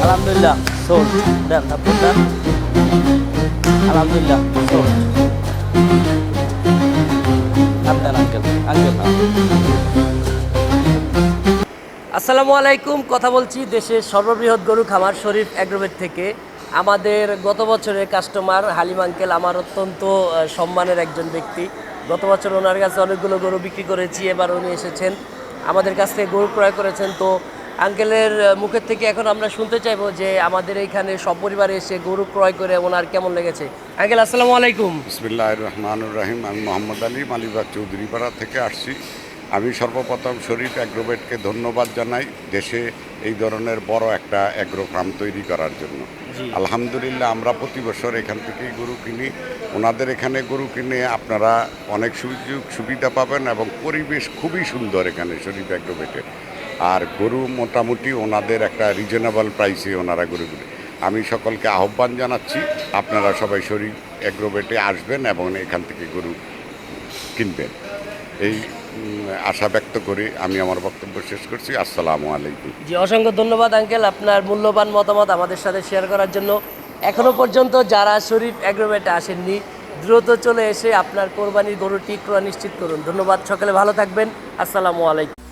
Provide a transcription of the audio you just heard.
আলহামদুলিল্লাহ সোল্ড দেন তারপর দেন আলহামদুলিল্লাহ সোল্ড আর দেন আঙ্কেল আঙ্কেল না আসসালামু আলাইকুম। কথা বলছি দেশের সর্ববৃহৎ গরু খামার শরীফ অ্যাগ্রোভেট থেকে। আমাদের গত বছরের কাস্টমার হালিম আঙ্কেল আমার অত্যন্ত সম্মানের একজন ব্যক্তি। গত বছর ওনার কাছে অনেকগুলো গরু বিক্রি করেছি, এবার উনি এসেছেন আমাদের কাছ থেকে গরু ক্রয় করেছেন। তো আঙ্কেলের মুখের থেকে এখন আমরা শুনতে চাইবো যে আমাদের এইখানে সপরিবারে এসে গরু ক্রয় করে ওনার কেমন লেগেছে। আঙ্কেল আসসালামু আলাইকুম। বিসমিল্লাহির রহমানির রহিম। আমি মোহাম্মদ আলী মালিবাগ চৌধুরীপাড়া থেকে আসছি। আমি সর্বপ্রথম শরীফ অ্যাগ্রোভেটকে ধন্যবাদ জানাই দেশে এই ধরনের বড় একটা অ্যাগ্রো ফার্ম তৈরি করার জন্য। আলহামদুলিল্লাহ আমরা প্রতি বছর এখান থেকেই গরু কিনি। ওনাদের এখানে গরু কিনে আপনারা অনেক সুযোগ সুবিধা পাবেন এবং পরিবেশ খুবই সুন্দর এখানে শরীফ অ্যাগ্রোভেটে। আর গরু মোটামুটি ওনাদের একটা রিজনেবল প্রাইসে ওনারা গরুগুলি। আমি সকলকে আহ্বান জানাচ্ছি আপনারা সবাই শরীফ অ্যাগ্রোভেটে আসবেন এবং এখান থেকে গরু কিনবেন, এই আশা ব্যক্ত করে আমি আমার বক্তব্য শেষ করছি। আসসালামু আলাইকুম। জি, অসংখ্য ধন্যবাদ আঙ্কেল আপনার মূল্যবান মতামত আমাদের সাথে শেয়ার করার জন্য। এখনও পর্যন্ত যারা শরীফ অ্যাগ্রোভেটে আসেননি দ্রুত চলে এসে আপনার কোরবানির গরুটি ক্রয় নিশ্চিত করুন। ধন্যবাদ, সকালে ভালো থাকবেন। আসসালামু আলাইকুম।